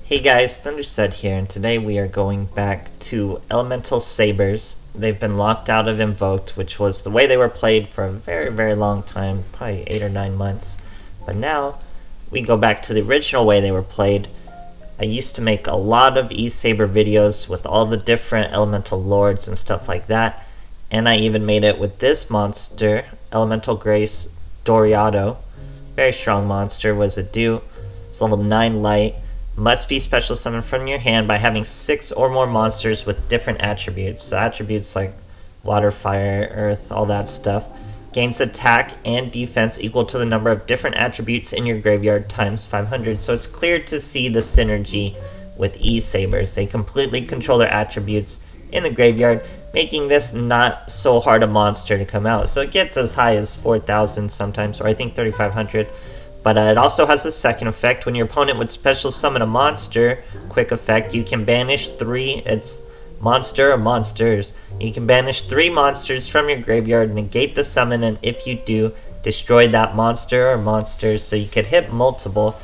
Hey guys, THUNDERSTUD here, and today we are going back to Elemental Sabers. They've been locked out of Invoked, which was the way they were played for a very long time, probably 8 or 9 months. But now, we go back to the original way they were played. I used to make a lot of E-Saber videos with all the different Elemental Lords and stuff like that, and I even made it with this monster, Elemental Grace Doriado. Very strong monster, was a do. It's level 9 light. Must be special summoned from your hand by having 6 or more monsters with different attributes. So attributes like water, fire, earth, all that stuff. Gains attack and defense equal to the number of different attributes in your graveyard times 500. So it's clear to see the synergy with E-Sabers. They completely control their attributes in the graveyard, making this not so hard a monster to come out. So it gets as high as 4,000 sometimes, or I think 3,500. But it also has a second effect. When your opponent would special summon a monster, quick effect, you can banish 3, it's monster or monsters. You can banish 3 monsters from your graveyard, negate the summon, and if you do, destroy that monster or monsters. So you could hit multiple,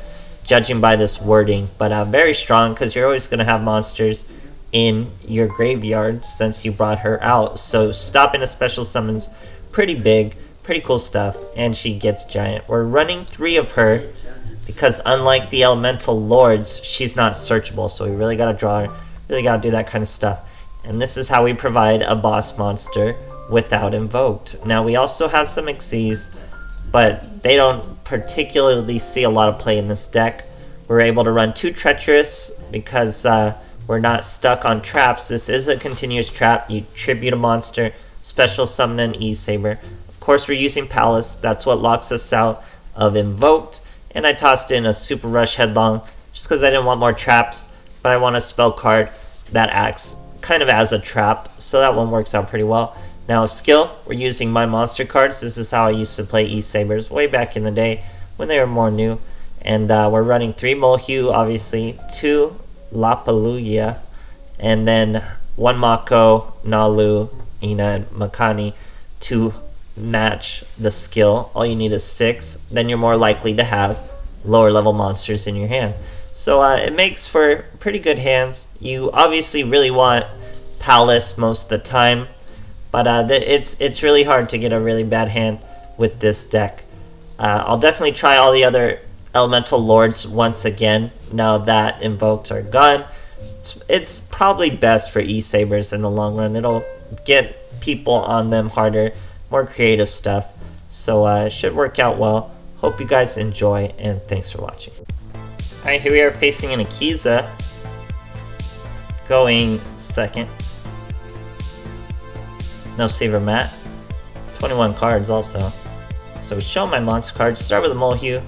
judging by this wording. But very strong, because you're always going to have monsters in your graveyard since you brought her out. So stopping a special summon's pretty big. Pretty cool stuff, and she gets giant. We're running 3 of her because unlike the elemental lords, she's not searchable, so we really gotta draw her, really gotta do that kind of stuff. And this is how we provide a boss monster without invoked. Now we also have some Xyz, but they don't particularly see a lot of play in this deck. We're able to run 2 treacherous because we're not stuck on traps. This is a continuous trap. You tribute a monster, special summon an E-Saber. Of course, we're using Palace. That's what locks us out of Invoked. And I tossed in a Super Rush Headlong just because I didn't want more traps, but I want a spell card that acts kind of as a trap, so that one works out pretty well. Now, skill, we're using my monster cards. This is how I used to play E-Sabers way back in the day when they were more new. And we're running 3 Molehue, obviously, 2 Lapaluya, and then 1 Mako, Nalu, Ina, and Makani to match the skill. All you need is 6, then you're more likely to have lower level monsters in your hand. So it makes for pretty good hands. You obviously really want Palace most of the time, but it's really hard to get a really bad hand with this deck. I'll definitely try all the other elemental lords once again now that invoked are gone. It's probably best for E-Sabers in the long run. It'll get people on them harder, more creative stuff, so it should work out well. Hope you guys enjoy, and thanks for watching. Alright, here we are facing an Akiza, going second. No Saver Mat. 21 cards also. So show my monster cards. Start with a Molehue,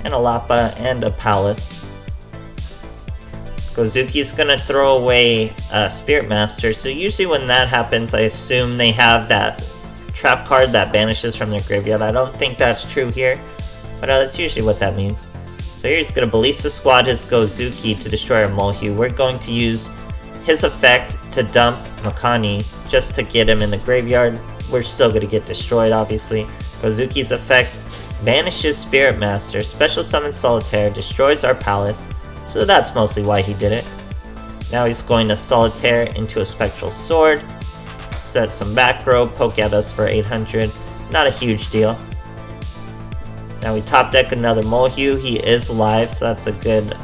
and a Lapa, and a Palace. Gozuki's gonna throw away Spirit Master, so usually when that happens, I assume they have that trap card that banishes from their graveyard. I don't think that's true here, but that's usually what that means. So here he's going to Ballista Squad his Gozuki to destroy our Molehue. We're going to use his effect to dump Makani just to get him in the graveyard. We're still going to get destroyed, obviously. Gozuki's effect banishes Spirit Master, special summons Solitaire, destroys our Palace, so that's mostly why he did it. Now he's going to Solitaire into a Spectral Sword, set some back row, poke at us for 800. Not a huge deal. Now we top deck another Molehue. He is live, so that's a good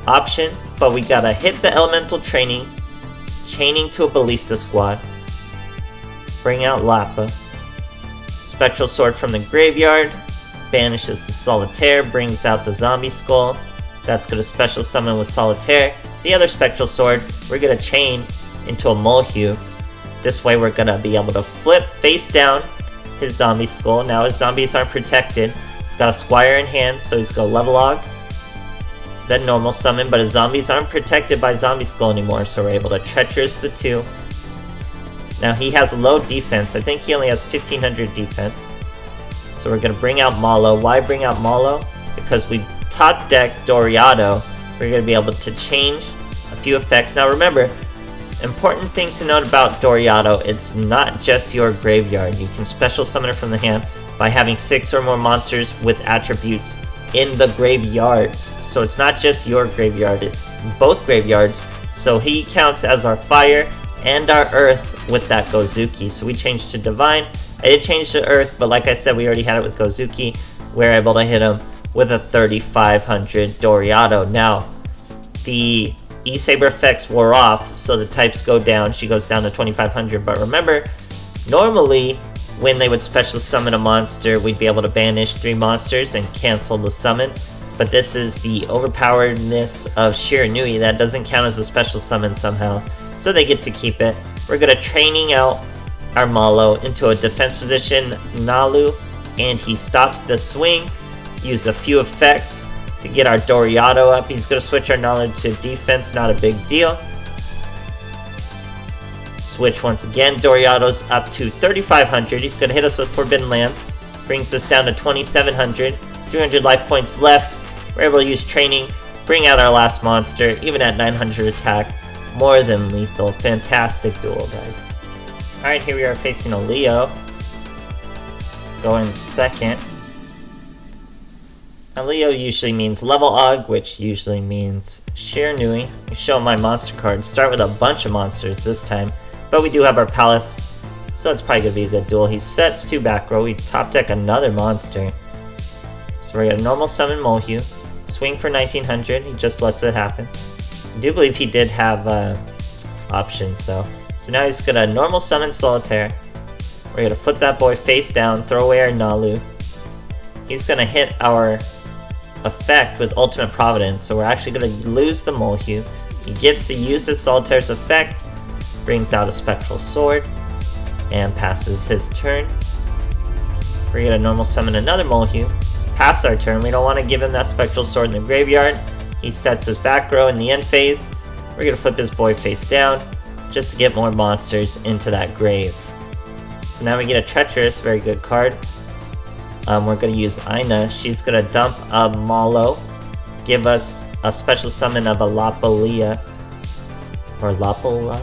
option. But we gotta hit the elemental training, chaining to a Ballista Squad, bring out Lapa, Spectral Sword from the graveyard, banishes the Solitaire, brings out the Zombie Skull. That's gonna special summon with Solitaire. The other Spectral Sword, we're gonna chain into a Molehue. This way we're gonna be able to flip face down his Zombie Skull. Now his zombies aren't protected. He's got a Squire in hand, so he's gonna level log, then normal summon, but his zombies aren't protected by Zombie Skull anymore, so we're able to treacherous the 2. Now he has low defense. I think he only has 1500 defense. So we're gonna bring out Malo. Why bring out Malo? Because we top deck Doriado. We're gonna be able to change a few effects. Now remember, important thing to note about Doriado, it's not just your graveyard. You can special summon it from the hand by having 6 or more monsters with attributes in the graveyards. So it's not just your graveyard, it's both graveyards. So he counts as our fire and our earth with that Gozuki. So we changed to divine. I did change to earth, but like I said, we already had it with Gozuki. We're able to hit him with a 3500 Doriado. Now, the E-Saber effects wore off, so the types go down. She goes down to 2500, but remember, normally when they would special summon a monster, we'd be able to banish 3 monsters and cancel the summon. But this is the overpoweredness of Shiranui. That doesn't count as a special summon somehow, so they get to keep it. We're going to training out our Malo into a defense position, Nalu, and he stops the swing. Use a few effects to get our Doriado up. He's going to switch our Nalu to defense, not a big deal. Switch once again, Doriado's up to 3500. He's going to hit us with Forbidden Lance. Brings us down to 2700. 300 life points left. We're able to use training, bring out our last monster, even at 900 attack. More than lethal. Fantastic duel, guys. Alright, here we are facing a Leo. Going second. Now, Leo usually means level Og, which usually means Shiranui. We show my monster card. Start with a bunch of monsters this time. But we do have our Palace, so it's probably going to be a good duel. He sets 2 back row. We top deck another monster. So we're going to normal summon Mohu. Swing for 1900. He just lets it happen. I do believe he did have options though. So now he's going to normal summon Solitaire. We're going to flip that boy face down, throw away our Nalu. He's going to hit our effect with Ultimate Providence, so we're actually going to lose the Mohu. He gets to use his Solitaire's effect, brings out a Spectral Sword, and passes his turn. We're going to normal summon another Mohu. Pass our turn. We don't want to give him that Spectral Sword in the graveyard. He sets his back row in the end phase. We're going to flip his boy face down just to get more monsters into that grave. So now we get a Treacherous, very good card. We're going to use Aina. She's going to dump a Malo, give us a special summon of a Lapolia, or Lapola,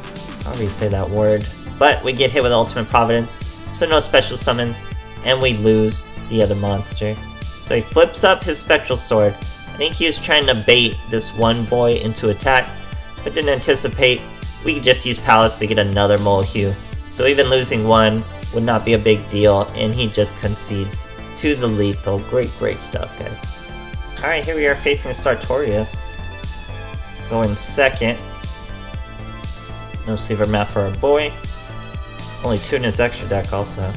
however you say that word. But we get hit with Ultimate Providence, so no special summons, and we lose the other monster. So he flips up his Spectral Sword. I think he was trying to bait this one boy into attack, but didn't anticipate we could just use Palace to get another Mohu. So even losing one would not be a big deal, and he just concedes to the lethal. Great stuff, guys. Alright, here we are facing Sartorius. Going second. No sleever map for our boy. Only 2 in his extra deck also.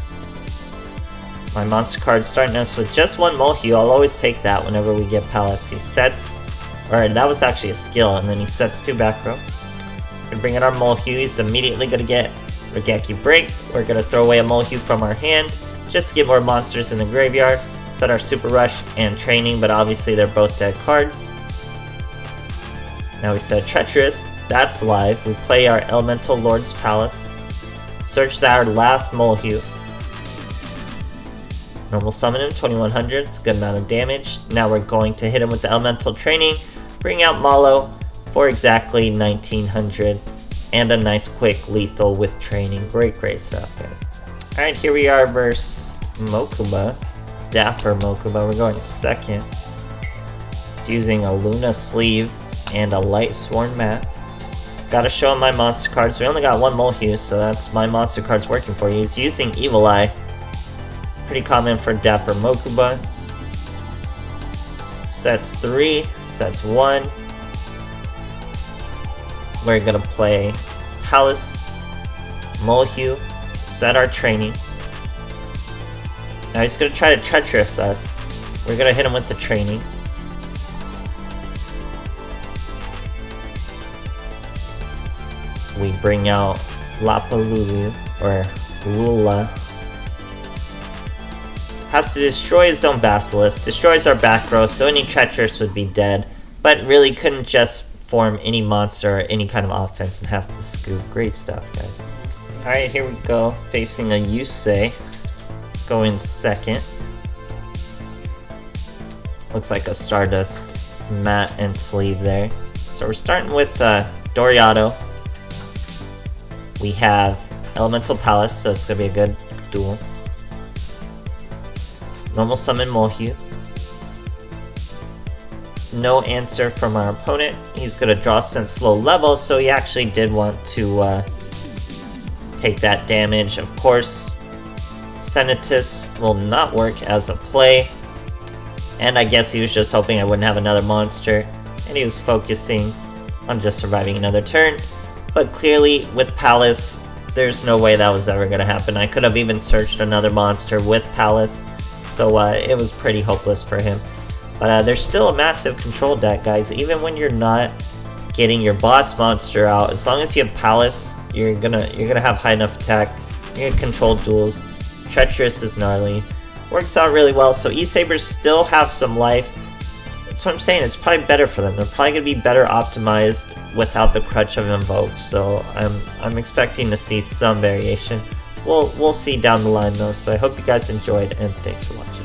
My monster card starting us with just 1 Mohu. I'll always take that whenever we get Palace. He sets, or that was actually a skill, and then he sets 2 back row. We bring in our Mohu. He's immediately going to get Regeki Break. We're going to throw away a Mohu from our hand just to get more monsters in the graveyard. Set our Super Rush and Training, but obviously they're both dead cards. Now we set Treacherous. That's live. We play our Elemental Lord's Palace. Search our last Mohu. Normal summon him, 2100. It's a good amount of damage. Now we're going to hit him with the Elemental Training. Bring out Malo for exactly 1900. And a nice quick lethal with Training. Great stuff, guys. Alright, here we are versus Mokuba. Dapper Mokuba. We're going second. It's using a Luna Sleeve and a Light Sworn Mat. Gotta show him my monster cards. We only got 1 Mohu, so that's my monster cards working for you. He's using Evil Eye. Pretty common for Dapper Mokuba. Sets 3, sets 1. We're gonna play Palace, Mohu, set our Training. Now he's gonna try to Treacherous us. We're gonna hit him with the Training. We bring out Lapalulu, or Lula. Has to destroy his own Basilisk, destroys our back row, so any Treacherous would be dead, but really couldn't just form any monster or any kind of offense and has to scoop. Great stuff, guys. Alright, here we go, facing a Yusei. Going second. Looks like a Stardust mat and sleeve there. So we're starting with Doriado. We have Elemental Palace, so it's going to be a good duel. Normal summon Mohu. no answer from our opponent. He's gonna draw since low level, so he actually did want to take that damage. Of course, Senatus will not work as a play, and I guess he was just hoping I wouldn't have another monster, and he was focusing on just surviving another turn. But clearly, with Palace, there's no way that was ever going to happen. I could have even searched another monster with Palace, so it was pretty hopeless for him. But there's still a massive control deck, guys. Even when you're not getting your boss monster out, as long as you have Palace, you're gonna have high enough attack. You're gonna control duels. Treacherous is gnarly. Works out really well. So Sabers still have some life. That's what I'm saying. It's probably better for them. They're probably gonna be better optimized without the crutch of Invoke. So I'm expecting to see some variation. We'll see down the line though. So I hope you guys enjoyed, and thanks for watching.